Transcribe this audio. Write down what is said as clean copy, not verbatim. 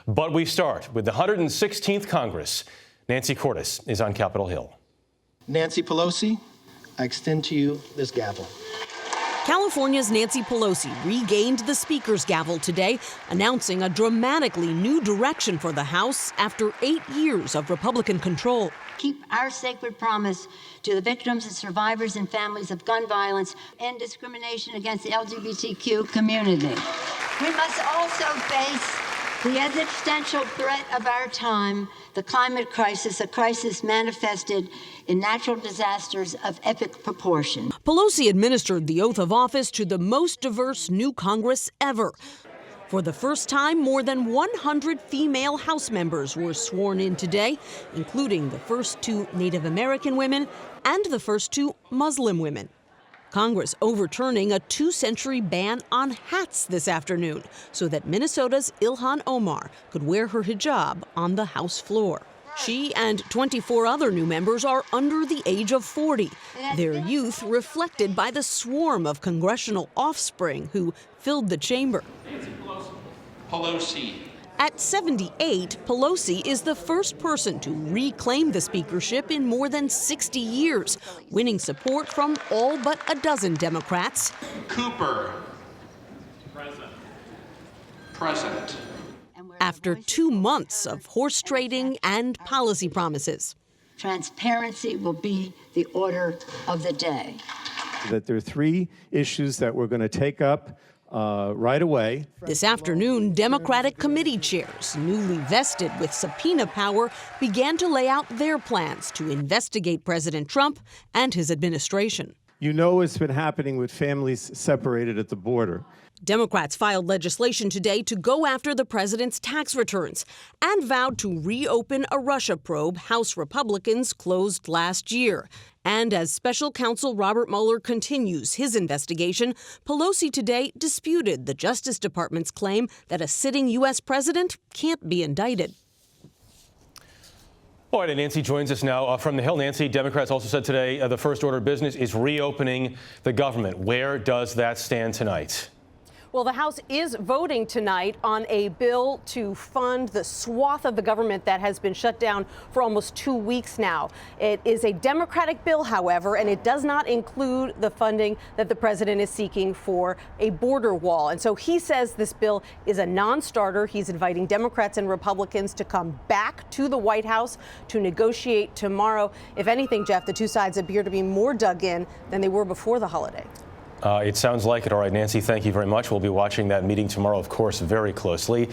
But we start with the 116th Congress. Nancy Cordes is on Capitol Hill. Nancy Pelosi, I extend to you this gavel. California's Nancy Pelosi regained the Speaker's gavel today, announcing a dramatically new direction for the House after 8 years of Republican control. Keep our sacred promise to the victims and survivors and families of gun violence and discrimination against the LGBTQ community. We must also face the existential threat of our time, the climate crisis, a crisis manifested in natural disasters of epic proportion. Pelosi administered the oath of office to the most diverse new Congress ever. For the first time, more than 100 female House members were sworn in today, including the first 2 Native American women and the first 2 Muslim women. Congress overturning a 2-century ban on hats this afternoon so that Minnesota's Ilhan Omar could wear her hijab on the House floor. She and 24 other new members are under the age of 40, their youth reflected by the swarm of congressional offspring who filled the chamber. Nancy Pelosi. At 78, Pelosi is the first person to reclaim the speakership in more than 60 years, winning support from all but a dozen Democrats. Cooper. Present. After 2 months of horse trading and policy promises. Transparency will be the order of the day. That there are 3 issues that we're going to take up right away. This afternoon, Democratic committee chairs, newly vested with subpoena power, began to lay out their plans to investigate President Trump and his administration. You know what's been happening with families separated at the border. Democrats filed legislation today to go after the president's tax returns and vowed to reopen a Russia probe House Republicans closed last year. And as special counsel Robert Mueller continues his investigation, Pelosi today disputed the Justice Department's claim that a sitting U.S. president can't be indicted. All right, and Nancy joins us now from the Hill. Nancy, Democrats also said today the first order of business is reopening the government. Where does that stand tonight? Well, the House is voting tonight on a bill to fund the swath of the government that has been shut down for almost 2 weeks now. It is a Democratic bill, however, and it does not include the funding that the president is seeking for a border wall. And so he says this bill is a non-starter. He's inviting Democrats and Republicans to come back to the White House to negotiate tomorrow. If anything, Jeff, the 2 sides appear to be more dug in than they were before the holiday. It sounds like it. All right, Nancy, thank you very much. We'll be watching that meeting tomorrow, of course, very closely.